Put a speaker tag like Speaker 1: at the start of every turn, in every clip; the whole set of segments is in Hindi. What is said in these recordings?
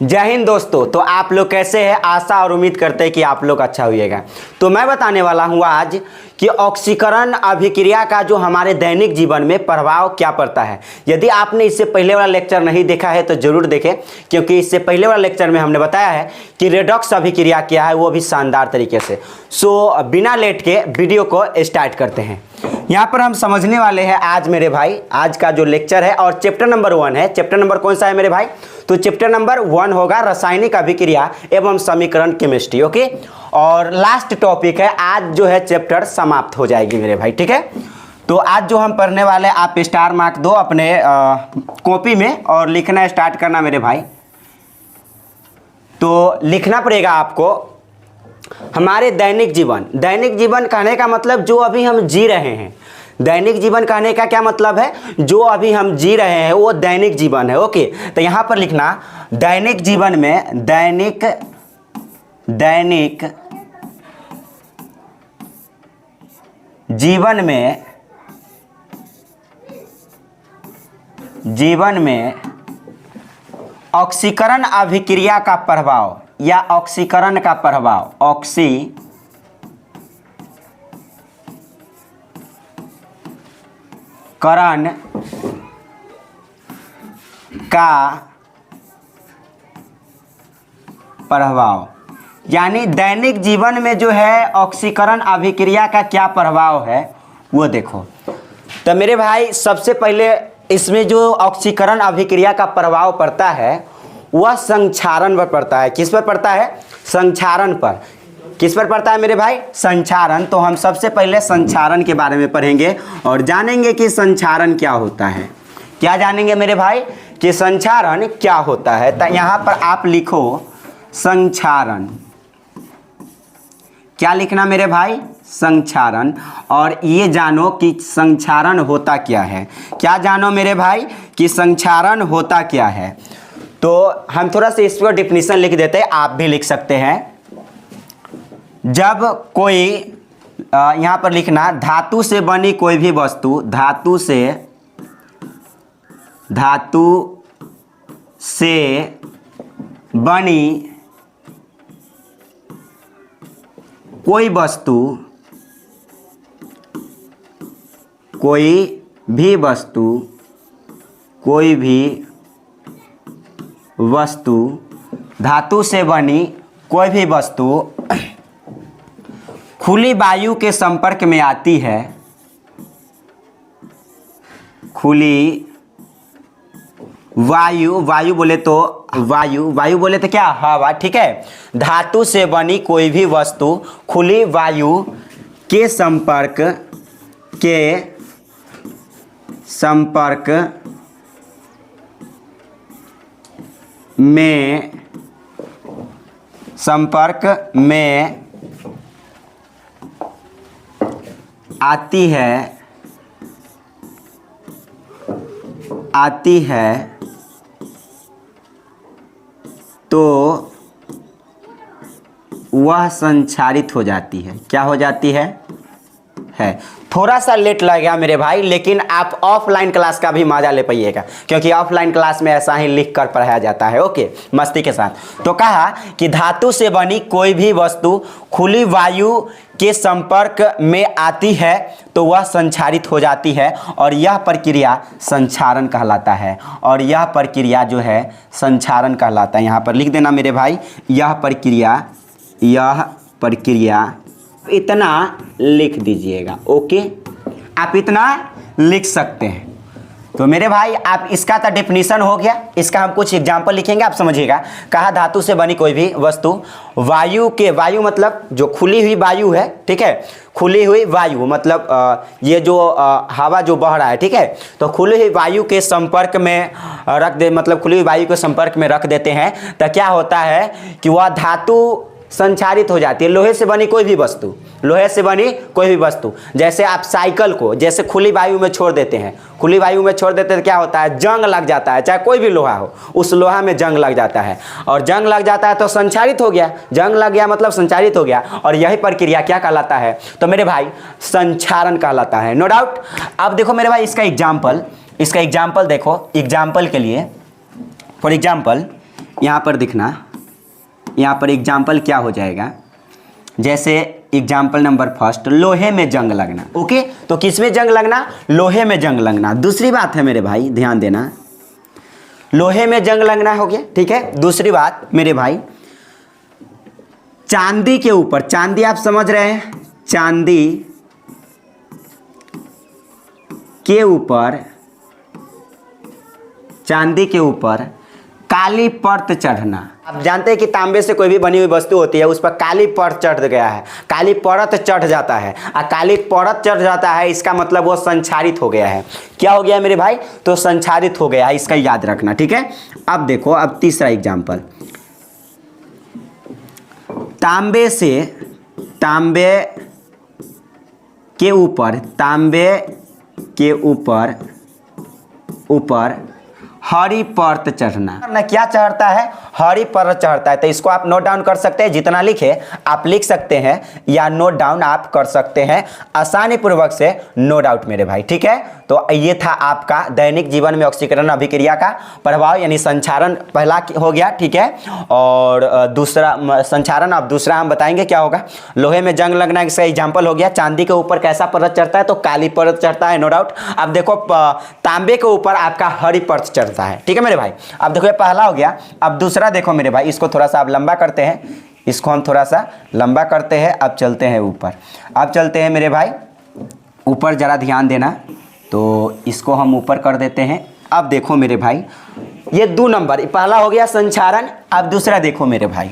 Speaker 1: जय हिंद दोस्तों। तो आप लोग कैसे हैं? आशा और उम्मीद करते हैं कि आप लोग अच्छा होइएगा। तो मैं बताने वाला हूं आज कि ऑक्सीकरण अभिक्रिया का जो हमारे दैनिक जीवन में प्रभाव क्या पड़ता है। यदि आपने इससे पहले वाला लेक्चर नहीं देखा है तो जरूर देखें, क्योंकि इससे पहले वाला लेक्चर में हमने बताया है कि रेडॉक्स अभिक्रिया क्या है, वो भी शानदार तरीके से। सो बिना लेट के वीडियो को स्टार्ट करते हैं। यहाँ पर हम समझने वाले हैं आज मेरे भाई, आज का जो लेक्चर है और चैप्टर नंबर 1 है। चैप्टर नंबर कौन सा है मेरे भाई? तो चैप्टर नंबर 1 होगा रासायनिक अभिक्रिया एवं समीकरण केमिस्ट्री। ओके, और लास्ट टॉपिक है आज जो है चैप्टर समाप्त हो जाएगी मेरे भाई। ठीक है, तो आज जो हम पढ़ने वाले, आप स्टार मार्क दो अपने कॉपी में और लिखना स्टार्ट करना मेरे भाई। तो लिखना पड़ेगा आपको हमारे दैनिक जीवन। दैनिक जीवन कहने का मतलब जो अभी हम जी रहे हैं। दैनिक जीवन कहने का क्या मतलब है? जो अभी हम जी रहे हैं वो दैनिक जीवन है। ओके, तो यहां पर लिखना दैनिक जीवन में, दैनिक जीवन में ऑक्सीकरण अभिक्रिया का प्रभाव या ऑक्सीकरण का प्रभाव, ऑक्सीकरण का प्रभाव, यानी दैनिक जीवन में जो है ऑक्सीकरण अभिक्रिया का क्या प्रभाव है वो देखो। तो मेरे भाई सबसे पहले इसमें जो ऑक्सीकरण अभिक्रिया का प्रभाव पड़ता है वह संक्षारण पर पड़ता है। किस पर पड़ता है? संक्षारण पर। किस पर पड़ता है मेरे भाई? संक्षारण। तो हम सबसे पहले संक्षारण के बारे में पढ़ेंगे और जानेंगे कि संक्षारण क्या होता है। क्या जानेंगे मेरे भाई कि संक्षारण क्या होता है? तो यहाँ पर आप लिखो संक्षारण। क्या लिखना मेरे भाई? संक्षारण। और ये जानो कि संक्षारण होता क्या है। क्या जानो मेरे भाई कि संक्षारण होता क्या है? तो हम थोड़ा सा इसको डिफिनीशन लिख देते हैं, आप भी लिख सकते हैं। जब कोई यहाँ पर लिखना धातु से बनी कोई भी वस्तु, धातु से बनी कोई वस्तु, कोई भी वस्तु, धातु से बनी कोई भी वस्तु खुली वायु के संपर्क में आती है, खुली वायु बोले तो वायु बोले तो क्या? हवा। ठीक है, धातु से बनी कोई भी वस्तु खुली वायु के संपर्क में आती है तो वह संक्षारित हो जाती है। क्या हो जाती है? थोड़ा सा लेट लगेगा मेरे भाई, लेकिन आप ऑफलाइन क्लास का भी मजा ले पाइएगा, क्योंकि ऑफलाइन क्लास में ऐसा ही लिख कर पढ़ाया जाता है। ओके, मस्ती के साथ। तो कहा कि धातु से बनी कोई भी वस्तु खुली वायु के संपर्क में आती है तो वह संक्षारित हो जाती है, और यह प्रक्रिया संक्षारण कहलाता है। और यह प्रक्रिया जो है संक्षारण कहलाता है। यहाँ पर लिख देना मेरे भाई, यह प्रक्रिया इतना लिख दीजिएगा। ओके, आप इतना लिख सकते हैं। तो मेरे भाई आप इसका तो डेफिनेशन हो गया, इसका हम कुछ एग्जांपल लिखेंगे, आप समझिएगा। कहा धातु से बनी कोई भी वस्तु वायु मतलब जो खुली हुई वायु है। ठीक है, खुली हुई वायु मतलब ये जो हवा जो बह रहा है। ठीक है, तो खुली हुई वायु के संपर्क में रख दे, मतलब खुली हुई वायु के संपर्क में रख देते हैं तो क्या होता है कि वह धातु संक्षारित हो जाती है। लोहे से बनी कोई भी वस्तु, जैसे आप साइकिल को जैसे खुली वायु में छोड़ देते हैं, तो क्या होता है? जंग लग जाता है। चाहे कोई भी लोहा हो, उस लोहा में जंग लग जाता है, और जंग लग जाता है तो संक्षारित हो गया। जंग लग गया मतलब संक्षारित हो गया, और यही प्रक्रिया क्या कहलाता है? तो मेरे भाई संक्षारण कहलाता है, नो डाउट। अब देखो मेरे भाई इसका एग्जाम्पल देखो। एग्जाम्पल के लिए, फॉर एग्जाम्पल यहाँ पर दिखना, यहाँ पर एग्जाम्पल क्या हो जाएगा, जैसे एग्जाम्पल नंबर फर्स्ट, लोहे में जंग लगना। ओके, तो किस में जंग लगना? लोहे में जंग लगना। दूसरी बात है मेरे भाई, ध्यान देना, लोहे में जंग लगना हो गया, ठीक है। दूसरी बात मेरे भाई, चांदी के ऊपर, चांदी आप समझ रहे हैं, चांदी के ऊपर, चांदी के ऊपर काली परत चढ़ना। आप जानते हैं कि तांबे से कोई भी बनी हुई वस्तु होती है, उस पर काली परत चढ़ गया है, काली परत चढ़ जाता है, और काली परत चढ़ जाता है, इसका मतलब वो संक्षारित हो गया है। क्या हो गया मेरे भाई? तो संक्षारित हो गया है, इसका याद रखना, ठीक है। अब देखो, अब तीसरा एग्जाम्पल, तांबे से, तांबे के ऊपर, तांबे के ऊपर हरी परत चढ़ना। ना क्या चढ़ता है? हरी परत चढ़ता है। तो इसको आप नोट डाउन कर सकते हैं, जितना लिखे आप लिख सकते हैं या नोट डाउन आप कर सकते हैं आसानी पूर्वक से, नो डाउट मेरे भाई, ठीक है। तो ये था आपका दैनिक जीवन में ऑक्सीकरण अभिक्रिया का प्रभाव, यानी संक्षारण पहला हो गया, ठीक है। और दूसरा संक्षारण, अब दूसरा हम बताएंगे क्या होगा। लोहे में जंग लगना इसका एग्जाम्पल हो गया। चांदी के ऊपर कैसा परत चढ़ता है? तो काली परत चढ़ता है, नो डाउट। अब देखो, तांबे के ऊपर आपका हरी परत चढ़ता है, ठीक है मेरे भाई। अब देखो, ये पहला हो गया। अब दूसरा देखो मेरे भाई, इसको थोड़ा सा आप लंबा करते हैं, इसको हम थोड़ा सा लंबा करते हैं। अब चलते हैं ऊपर, अब चलते हैं मेरे भाई ऊपर, जरा ध्यान देना। तो इसको हम ऊपर कर देते हैं। अब देखो मेरे भाई, ये 2 नंबर, पहला हो गया संक्षारण। अब दूसरा देखो मेरे भाई,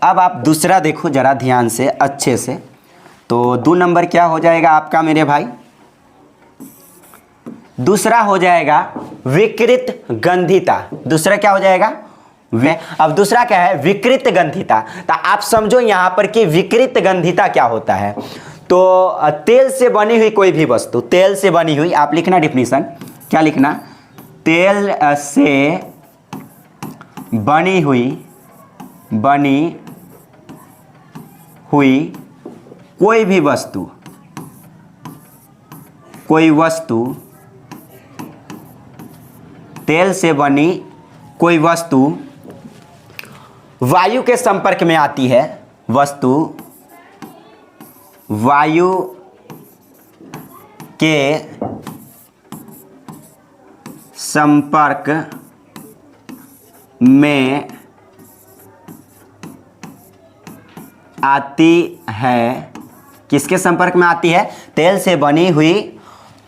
Speaker 1: अब आप दूसरा देखो जरा ध्यान से, अच्छे से। तो 2 नंबर क्या हो जाएगा आपका मेरे भाई? दूसरा हो जाएगा विकृत गंधिता। दूसरा क्या हो जाएगा? अब दूसरा क्या है? विकृत गंधिता। तो आप समझो यहां पर कि विकृत गंधिता क्या होता है। तो तेल से बनी हुई कोई भी वस्तु, तेल से बनी हुई, आप लिखना डिफिनीशन, क्या लिखना? तेल से बनी हुई कोई भी वस्तु, कोई वस्तु, तेल से बनी कोई वस्तु वायु के संपर्क में आती है, वस्तु वायु के संपर्क में आती है। किसके संपर्क में आती है? तेल से बनी हुई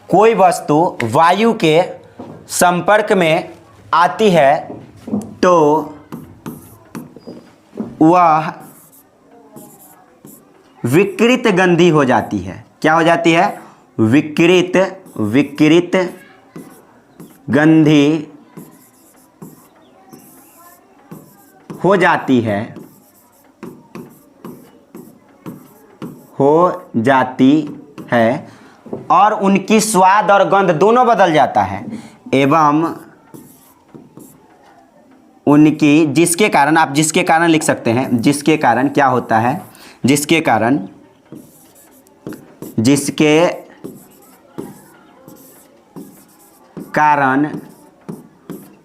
Speaker 1: कोई वस्तु वायु के संपर्क में आती है तो वह विकृत गंधी हो जाती है। क्या हो जाती है? विकृत गंधी हो जाती है, और उनकी स्वाद और गंध दोनों बदल जाता है, एवं उनकी, जिसके कारण, आप जिसके कारण लिख सकते हैं, जिसके कारण क्या होता है? जिसके कारण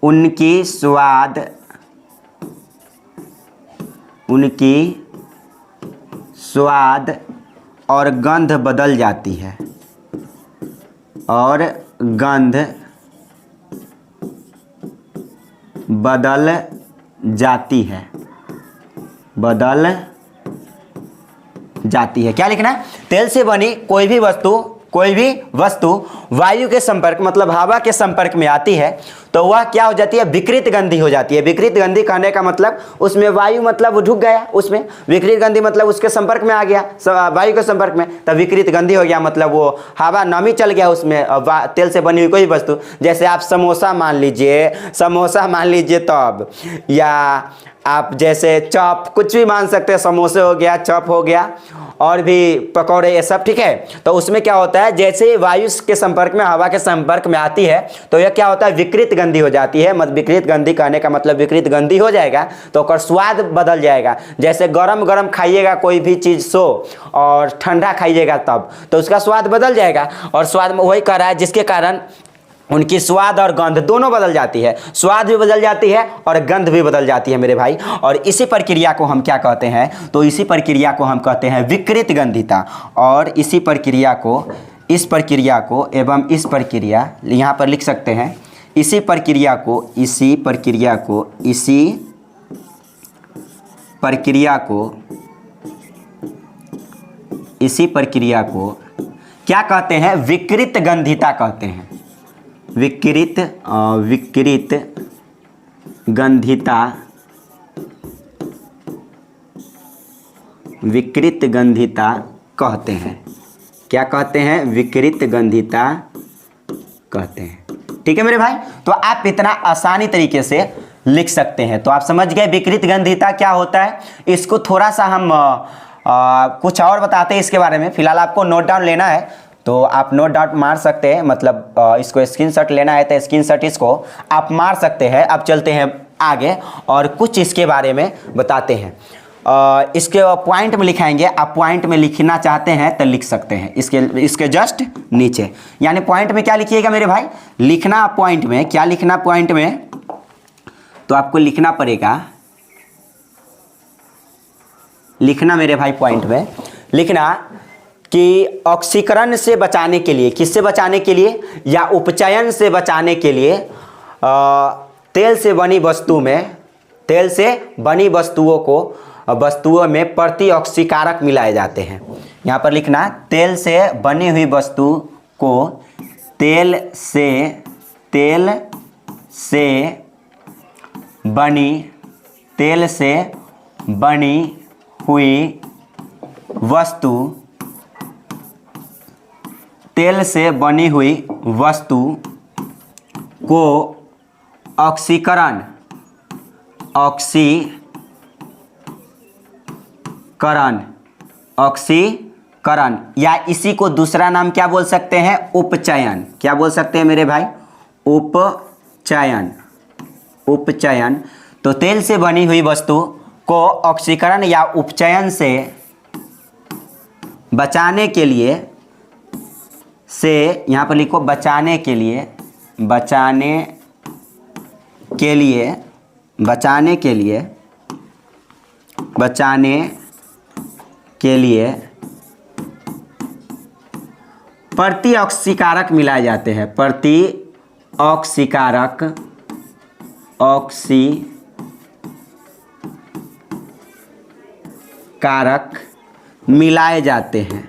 Speaker 1: उनकी स्वाद और गंध बदल जाती है, और गंध बदल जाती है। क्या लिखना है? तेल से बनी कोई भी वस्तु वायु के संपर्क, मतलब हवा के संपर्क में आती है तो वह क्या हो जाती है? विकृत गंधी हो जाती है। विकृत गंधी कहने का मतलब उसमें वायु, मतलब वो ढुक गया उसमें, विकृत गंधी मतलब उसके संपर्क में आ गया, वायु के संपर्क में, तब विकृत गंधी हो गया, मतलब वो हवा, नमी चल गया उसमें, तेल से बनी हुई कोई वस्तु। जैसे आप समोसा मान लीजिए तब, या आप जैसे चॉप, कुछ भी मान सकते हैं, समोसे हो गया, चॉप हो गया, और भी पकौड़े, ये सब, ठीक है। तो उसमें क्या होता है? जैसे वायु के संपर्क में, हवा के संपर्क में आती है तो यह क्या होता है? विकृत गंधी हो जाती है। विकृत गंधी कहने का मतलब विकृत गंधी हो जाएगा तो उसका स्वाद बदल जाएगा। जैसे गरम खाइएगा कोई भी चीज़ सो, और ठंडा खाइएगा तब, तो उसका स्वाद बदल जाएगा। और स्वाद में वही कह रहा है, जिसके कारण उनकी स्वाद और गंध दोनों बदल जाती है, स्वाद भी बदल जाती है और गंध भी बदल जाती है मेरे भाई। और इसी प्रक्रिया को हम क्या कहते हैं, तो इसी प्रक्रिया को हम कहते हैं विकृत गंधिता। और इसी प्रक्रिया को, इस प्रक्रिया को एवं इस प्रक्रिया यहाँ पर लिख सकते हैं, इसी प्रक्रिया को, इसी प्रक्रिया को, इसी प्रक्रिया को, इसी प्रक्रिया को क्या कहते हैं, विकृत गंधिता कहते हैं। विकृत गंधिता, विकृत गंधिता कहते हैं। क्या कहते हैं, विकृत गंधिता कहते हैं। ठीक है मेरे भाई, तो आप इतना आसानी तरीके से लिख सकते हैं। तो आप समझ गए विकृत गंधिता क्या होता है। इसको थोड़ा सा हम कुछ और बताते हैं इसके बारे में। फिलहाल आपको नोट डाउन लेना है तो आप नोट डाउन मार सकते हैं, मतलब इसको स्क्रीनशॉट लेना है तो स्क्रीनशॉट इसको आप मार सकते हैं। अब चलते हैं आगे और कुछ इसके बारे में बताते हैं। इसके पॉइंट में लिखाएंगे, आप पॉइंट में लिखना चाहते हैं तो लिख सकते हैं इसके जस्ट नीचे। यानी पॉइंट में क्या लिखिएगा मेरे भाई, लिखना पॉइंट में, क्या लिखना पॉइंट में, तो आपको लिखना पड़ेगा, लिखना मेरे भाई पॉइंट में लिखना कि ऑक्सीकरण से बचाने के लिए, किससे बचाने के लिए, या उपचयन से बचाने के लिए तेल से बनी वस्तु में, तेल से बनी वस्तुओं में प्रति ऑक्सीकारक मिलाए जाते हैं। यहाँ पर लिखना तेल से बनी हुई वस्तु को तेल से बनी हुई वस्तु, तेल से बनी हुई वस्तु को ऑक्सीकरण या इसी को दूसरा नाम क्या बोल सकते हैं, उपचयन। क्या बोल सकते हैं मेरे भाई, उपचयन। तो तेल से बनी हुई वस्तु को ऑक्सीकरण या उपचयन से बचाने के लिए, यहाँ पर लिखो बचाने के लिए प्रति ऑक्सीकारक मिलाए जाते हैं, प्रति ऑक्सीकारक मिलाए जाते हैं,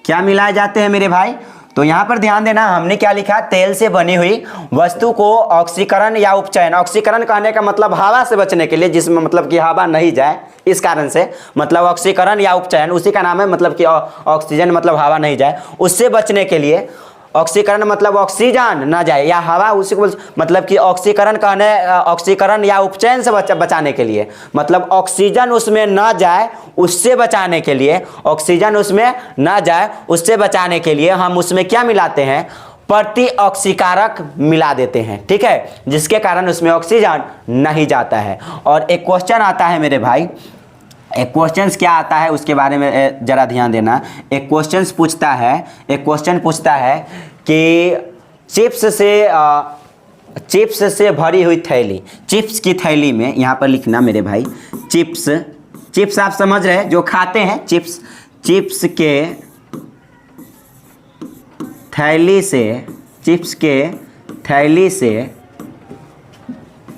Speaker 1: क्या मिलाए जाते हैं मेरे भाई। तो यहाँ पर ध्यान देना, हमने क्या लिखा, तेल से बनी हुई वस्तु को ऑक्सीकरण या उपचयन। ऑक्सीकरण कहने का मतलब हवा से बचने के लिए, जिसमें मतलब कि हवा नहीं जाए, इस कारण से मतलब ऑक्सीकरण या उपचयन उसी का नाम है, मतलब कि ऑक्सीजन मतलब हवा नहीं जाए, उससे बचने के लिए। ऑक्सीकरण मतलब ऑक्सीजन ना जाए या हवा, उसी को मतलब कि ऑक्सीकरण या उपचयन से बचाने के लिए, मतलब ऑक्सीजन उसमें ना जाए उससे बचाने के लिए, ऑक्सीजन उसमें ना जाए उससे बचाने के लिए हम उसमें क्या मिलाते हैं, प्रति ऑक्सीकारक मिला देते हैं। ठीक है, जिसके कारण उसमें ऑक्सीजन नहीं जाता है। और एक क्वेश्चन आता है मेरे भाई, एक क्वेश्चन क्या आता है उसके बारे में जरा ध्यान देना। एक क्वेश्चन पूछता है कि चिप्स से भरी हुई थैली, चिप्स की थैली में, यहाँ पर लिखना मेरे भाई, चिप्स आप समझ रहे हैं जो खाते हैं, चिप्स के थैली से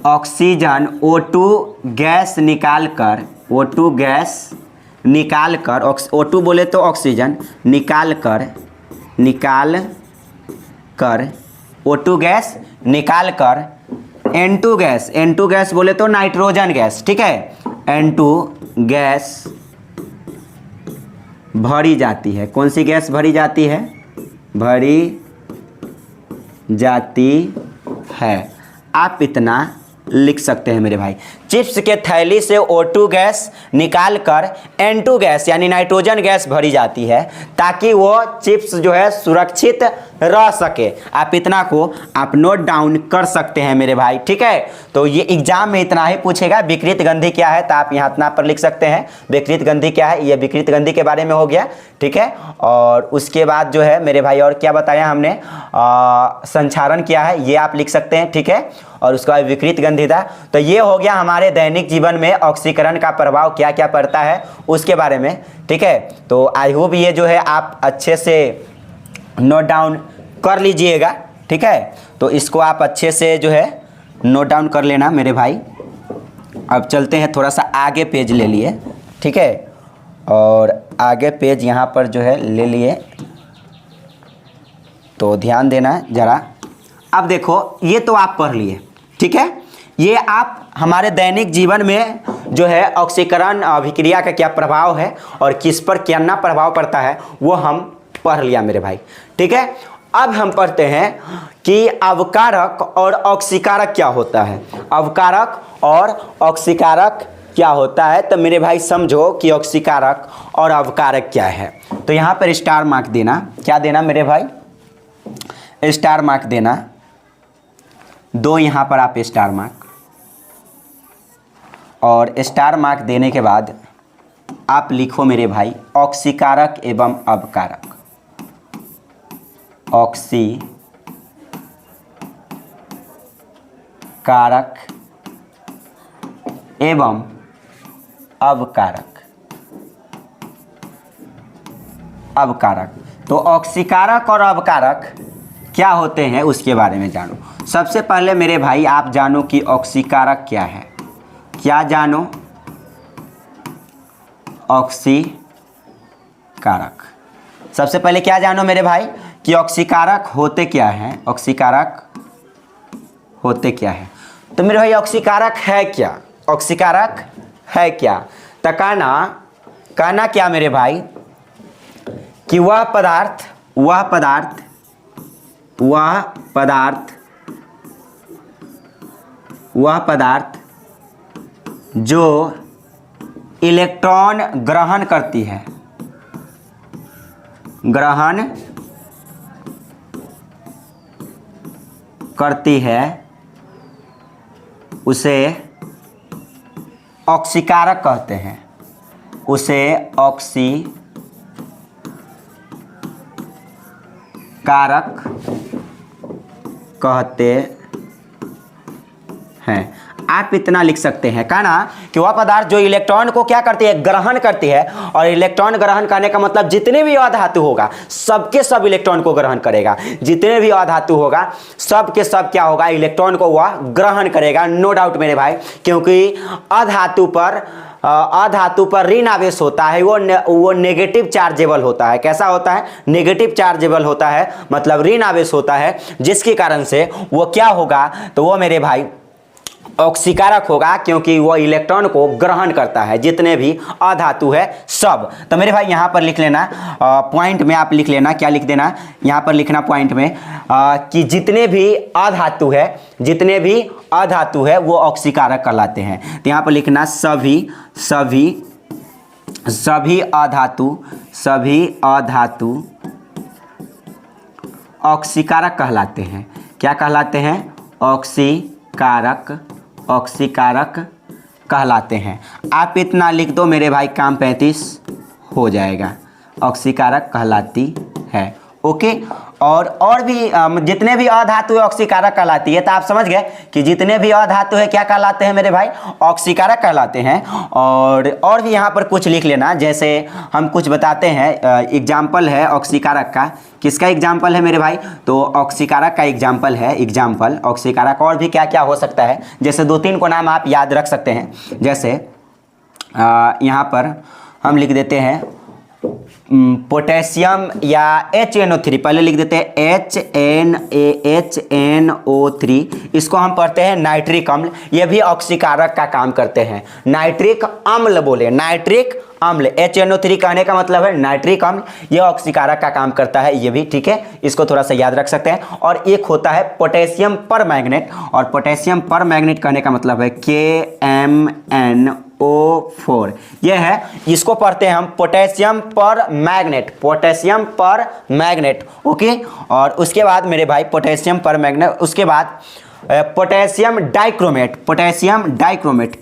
Speaker 1: ऑक्सीजन O2 गैस निकाल कर O2 बोले तो ऑक्सीजन, निकाल कर O2 गैस निकाल कर N2 गैस बोले तो नाइट्रोजन गैस, ठीक है, N2 गैस भरी जाती है। कौन सी गैस भरी जाती है, भरी जाती है। आप इतना लिख सकते हैं मेरे भाई। चिप्स के थैली से O2 गैस निकाल कर N2 गैस यानी नाइट्रोजन गैस भरी जाती है ताकि वो चिप्स जो है सुरक्षित रह सके। आप इतना को आप नोट डाउन कर सकते हैं मेरे भाई, ठीक है। तो ये एग्जाम में इतना ही पूछेगा। विकृत ग्रंथि क्या है तो आप यहाँ इतना पर लिख सकते हैं। विकृत ग्रंथि क्या है, ये विकृत ग्रंथि के बारे में हो गया, ठीक है। और उसके बाद जो है मेरे भाई और क्या बताया हमने, संचारण क्या है ये आप लिख सकते हैं, ठीक है। और उसके बाद विकृत ग्रंथि था। तो ये हो गया हमारे दैनिक जीवन में ऑक्सीकरण का प्रभाव क्या क्या पड़ता है उसके बारे में, ठीक है। तो आई होप ये जो है आप अच्छे से नोट डाउन कर लीजिएगा, ठीक है। तो इसको आप अच्छे से जो है नोट डाउन कर लेना मेरे भाई। अब चलते हैं, थोड़ा सा आगे पेज ले लिए, ठीक है। और आगे पेज यहाँ पर जो है ले लिए, तो ध्यान देना ज़रा। अब देखो ये तो आप पढ़ लिए, ठीक है। ये आप हमारे दैनिक जीवन में जो है ऑक्सीकरण अभिक्रिया का क्या प्रभाव है और किस पर क्या ना प्रभाव पड़ता है वो हम पढ़ लिया मेरे भाई, ठीक है। अब हम पढ़ते हैं कि अवकारक और ऑक्सीकारक क्या होता है। अवकारक और ऑक्सीकारक क्या होता है तो मेरे भाई समझो कि ऑक्सीकारक और अवकारक क्या है। तो यहाँ पर स्टार मार्क देना, क्या देना मेरे भाई, स्टार मार्क देना, 2 यहाँ पर आप स्टार मार्क। और स्टार मार्क देने के बाद आप लिखो मेरे भाई ऑक्सीकारक एवं अवकारक। ऑक्सी कारक एवं अवकारक। अवकारक तो ऑक्सीकारक और अवकारक क्या होते हैं उसके बारे में जानो। सबसे पहले मेरे भाई आप जानो कि ऑक्सीकारक क्या है। क्या जानो, ऑक्सीकारक। सबसे पहले क्या जानो मेरे भाई कि ऑक्सीकारक होते क्या हैं। ऑक्सीकारक होते क्या है तो मेरे भाई ऑक्सीकारक है क्या, ऑक्सीकारक है क्या। तो कहना क्या मेरे भाई कि वह पदार्थ जो इलेक्ट्रॉन ग्रहण करती है, ग्रहण करती है उसे ऑक्सीकारक कहते हैं। उसे ऑक्सीकारक कहते हैं। आप इतना लिख सकते हैं कहना कि वह पदार्थ जो इलेक्ट्रॉन को क्या करती है, ग्रहण करती है। और इलेक्ट्रॉन ग्रहण करने का मतलब जितने भी अधातु होगा सबके सब इलेक्ट्रॉन को ग्रहण करेगा। जितने भी अधातु होगा सब के सब क्या होगा, इलेक्ट्रॉन को वह ग्रहण करेगा, नो डाउट मेरे भाई। क्योंकि अधातु पर ऋण आवेश होता है, वो नेगेटिव चार्जेबल होता है। कैसा होता है, नेगेटिव चार्जेबल होता है, मतलब ऋण आवेश होता है, जिसके कारण से वो क्या होगा तो वो मेरे भाई ऑक्सीकारक होगा, क्योंकि वो इलेक्ट्रॉन को ग्रहण करता है जितने भी अधातु है सब। तो मेरे भाई यहाँ पर लिख लेना, पॉइंट में आप लिख लेना, क्या लिख देना यहाँ पर लिखना पॉइंट में कि जितने भी अधातु है वो ऑक्सीकारक कहलाते हैं। तो यहाँ पर लिखना सभी अधातु ऑक्सीकारक कहलाते हैं। क्या कहलाते हैं, ऑक्सीकारक कहलाते हैं। आप इतना लिख दो मेरे भाई, काम 35 हो जाएगा। ऑक्सीकारक कहलाती है, ओके। और भी जितने भी अधातु है ऑक्सीकारक कहलाती है। तो आप समझ गए कि जितने भी अधातु है क्या कहलाते हैं मेरे भाई, ऑक्सीकारक कहलाते हैं। और भी यहाँ पर कुछ लिख लेना, जैसे हम कुछ बताते हैं, एग्जाम्पल है ऑक्सीकारक का। किसका एग्जाम्पल है मेरे भाई, तो ऑक्सीकारक का एग्जाम्पल है, ऑक्सीकारक। और भी क्या क्या हो सकता है, जैसे 2-3 को नाम आप याद रख सकते हैं। जैसे यहाँ पर हम लिख देते हैं पोटेशियम या HNO3, पहले लिख देते हैं HNO3। इसको हम पढ़ते हैं नाइट्रिक अम्ल, ये भी ऑक्सीकारक का काम करते हैं। नाइट्रिक अम्ल बोले, नाइट्रिक अम्ल, HNO3 कहने का मतलब है नाइट्रिक अम्ल, ये ऑक्सीकारक का काम करता है ये भी, ठीक है, इसको थोड़ा सा याद रख सकते हैं। और एक होता है पोटेशियम परमैंगनेट, और पोटेशियम परमैंगनेट कहने का मतलब है KMnO4, ये है, इसको पढ़ते हैं हम potassium permanganate, potassium permanganate, okay. और उसके बाद मेरे भाई पोटेशियम परमैंगनेट, उसके बाद potassium dichromate, potassium dichromate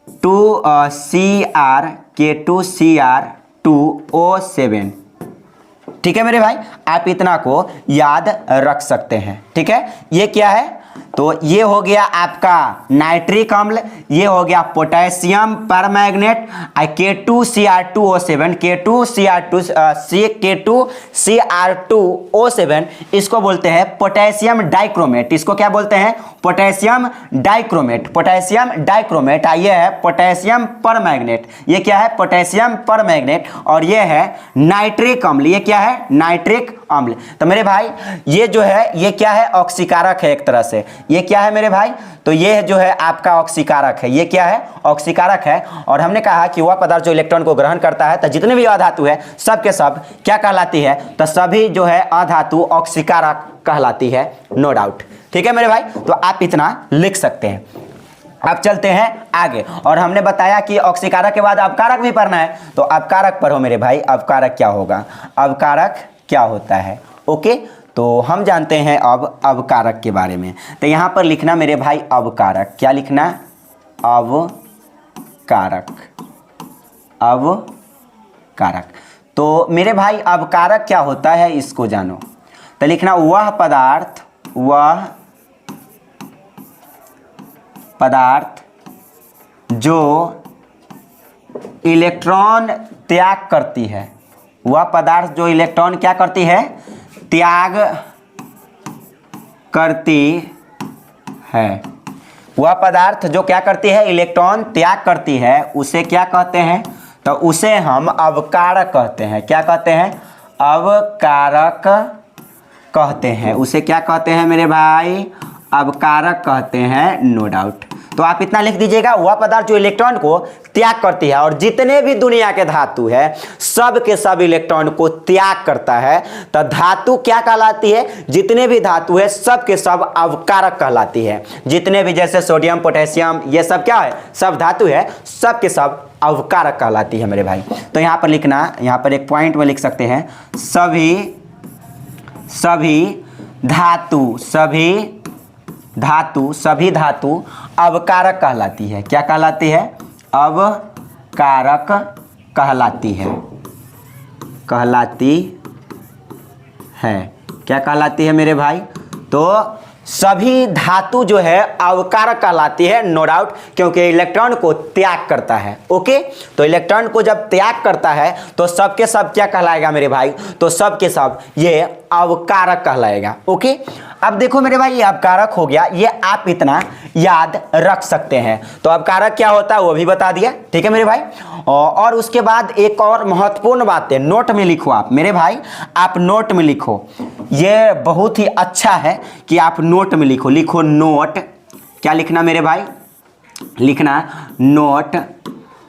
Speaker 1: K2Cr2O7, ठीक है मेरे भाई, आप इतना को याद रख सकते हैं, ठीक है। ये क्या है, तो ये हो गया आपका नाइट्रिक अम्ल, ये हो गया पोटेशियम परमैंगनेट, K2Cr2O7, K2Cr2O7, इसको बोलते हैं पोटेशियम डाइक्रोमेट, इसको क्या बोलते हैं, पोटेशियम डाइक्रोमेट, पोटेशियम डाइक्रोमेट। ये है पोटेशियम परमैंगनेट, ये क्या है, पोटेशियम परमैंगनेट, और ये है नाइट्रिक अम्ल, ये क्या है, नाइट्रिक अम्ल। तो मेरे भाई ये जो है ये क्या है, ऑक्सीकारक है एक तरह से, ये क्या है मेरे भाई, तो ये जो है आपका ऑक्सीकारक है, ये क्या है, ऑक्सीकारक है। और हमने कहा कि वह पदार्थ जो इलेक्ट्रॉन को ग्रहण करता है, तो जितने भी अधातु है सब के सब क्या कहलाती है, तो सभी जो है अधातु ऑक्सीकारक कहलाती है, नो डाउट, ठीक है मेरे भाई। तो आप इतना लिख सकते हैं। अब चलते हैं आगे, और हमने बताया कि ऑक्सीकारक के बाद अपकारक भी पढ़ना है, तो अपकारक पढ़ो मेरे भाई, अपकारक क्या होगा, अपकारक क्या होता है, ओके। तो हम जानते हैं अब अवकारक के बारे में, तो यहाँ पर लिखना मेरे भाई अवकारक, क्या लिखना, अवकारक, अवकारक। तो मेरे भाई अवकारक क्या होता है इसको जानो, तो लिखना वह पदार्थ जो इलेक्ट्रॉन त्याग करती है, वह पदार्थ जो इलेक्ट्रॉन क्या करती है, त्याग करती है, वह पदार्थ जो क्या करती है, इलेक्ट्रॉन त्याग करती है, उसे क्या कहते हैं, तो उसे हम अवकारक कहते हैं, क्या कहते हैं, अवकारक कहते हैं, उसे क्या कहते हैं मेरे भाई, अवकारक कहते हैं, नो डाउट। तो आप इतना लिख दीजिएगा, वह पदार्थ जो इलेक्ट्रॉन को त्याग करती है, और जितने भी दुनिया के धातु है सब के सब इलेक्ट्रॉन को त्याग करता है, तो धातु क्या कहलाती है, जितने भी धातु है सब के सब अवकारक कहलाती है, जितने भी जैसे सोडियम पोटेशियम ये सब क्या है, सब धातु है, सब के सब अवकारक कहलाती है मेरे भाई। तो यहाँ पर लिखना, यहाँ पर एक पॉइंट में लिख सकते हैं, सभी धातु अवकारक कहलाती है, क्या कहलाती है, अवकारक कहलाती है, क्या कहलाती है मेरे भाई, तो सभी धातु जो है अवकारक कहलाती है, नो डाउट, क्योंकि इलेक्ट्रॉन को त्याग करता है, ओके। तो इलेक्ट्रॉन को जब त्याग करता है तो सबके सब क्या कहलाएगा मेरे भाई, तो सबके सब ये अवकारक कहलाएगा, ओके। अब देखो मेरे भाई ये अवकारक हो गया, ये आप इतना याद रख सकते हैं। तो अवकारक क्या होता है वो भी बता दिया, ठीक है मेरे भाई। और उसके बाद एक और महत्वपूर्ण बात है, नोट में लिखो आप मेरे भाई, आप नोट में लिखो, ये बहुत ही अच्छा है कि आप नोट में लिखो, लिखो नोट, क्या लिखना मेरे भाई, लिखना नोट,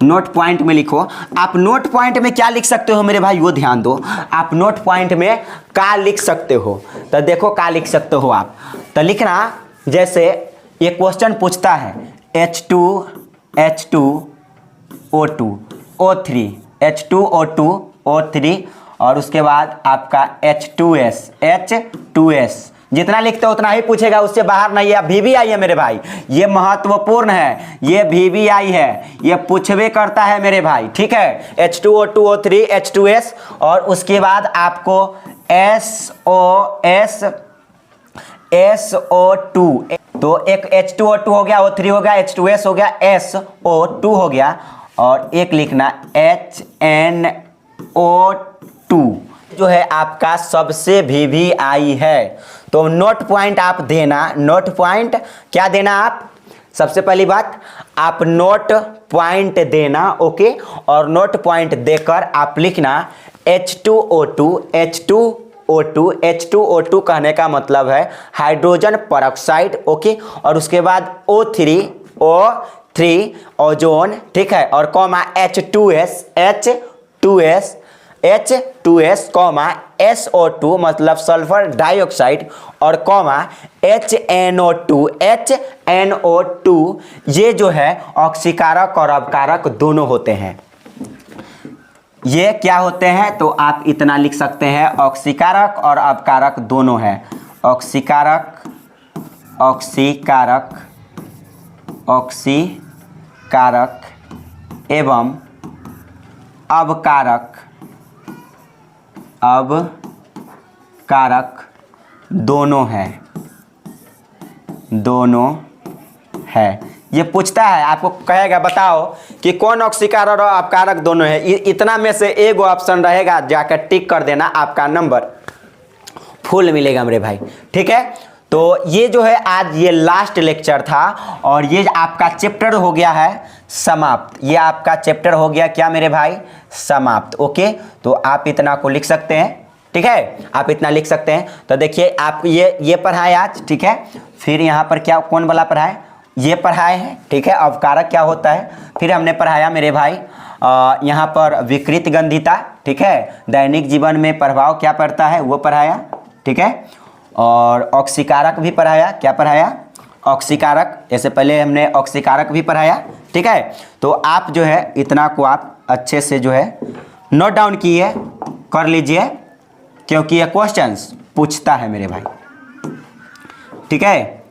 Speaker 1: नोट पॉइंट में लिखो। आप नोट पॉइंट में क्या लिख सकते हो मेरे भाई, वो ध्यान दो, आप नोट पॉइंट में क्या लिख सकते हो, तो देखो क्या लिख सकते हो आप, तो लिखना, जैसे ये क्वेश्चन पूछता है H2O2O3, H2O2O3, और उसके बाद आपका H2S, जितना लिखते हो उतना ही पूछेगा, उससे बाहर नहीं है। VVI है मेरे भाई, ये महत्वपूर्ण है, ये VVI है, ये पूछबे करता है मेरे भाई, ठीक है। H2O2O3 H2S, और उसके बाद आपको SO2, तो एक H2O2 हो गया, O3 हो गया, H2S हो गया, SO2 हो गया, और एक लिखना HNO2 जो है आपका सबसे VVI है। तो नोट पॉइंट आप देना, नोट पॉइंट क्या देना आप, सबसे पहली बात आप नोट पॉइंट देना, ओके। और नोट पॉइंट देकर आप लिखना H2O2 कहने का मतलब है हाइड्रोजन परऑक्साइड, ओके। और उसके बाद O3 3 ओजोन, ठीक है, और कॉमा H2S कॉमा SO2 मतलब सल्फर डाइऑक्साइड, और कॉमा HNO2 ये जो है ऑक्सीकारक और अपकारक दोनों होते हैं। ये क्या होते हैं, तो आप इतना लिख सकते हैं, ऑक्सीकारक और अपकारक दोनों हैं। ऑक्सीकारक एवं अवकारक दोनों है। ये पूछता है, आपको कहेगा बताओ कि कौन ऑक्सीकारक और अपकारक दोनों है। इतना में से एक ऑप्शन रहेगा, जाकर टिक कर देना, आपका नंबर फुल मिलेगा मेरे भाई, ठीक है। तो ये जो है आज ये लास्ट लेक्चर था और ये आपका चैप्टर हो गया है समाप्त। ये आपका चैप्टर हो गया क्या मेरे भाई, समाप्त। ओके, तो आप इतना को लिख सकते हैं, ठीक है, आप इतना लिख सकते हैं। तो देखिए आप ये पढ़ाए आज, ठीक है। फिर यहाँ पर क्या कौन वाला पढ़ाए, ये पढ़ाए हैं, ठीक है, अवकारक क्या होता है। फिर हमने पढ़ाया मेरे भाई यहाँ पर विकृत गंधिता, ठीक है, दैनिक जीवन में प्रभाव क्या पड़ता है वो पढ़ाया, ठीक है। और ऑक्सीकारक भी पढ़ाया, क्या पढ़ाया, ऑक्सीकारक, ऐसे पहले हमने ऑक्सीकारक भी पढ़ाया, ठीक है। तो आप जो है इतना को आप अच्छे से जो है नोट डाउन किए कर लीजिए, क्योंकि ये क्वेश्चंस पूछता है मेरे भाई, ठीक है।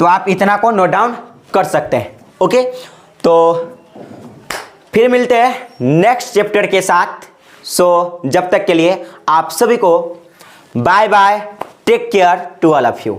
Speaker 1: तो आप इतना को नोट डाउन कर सकते हैं। ओके, तो फिर मिलते हैं नेक्स्ट चैप्टर के साथ। सो जब तक के लिए आप सभी को bye bye, take care to all of you.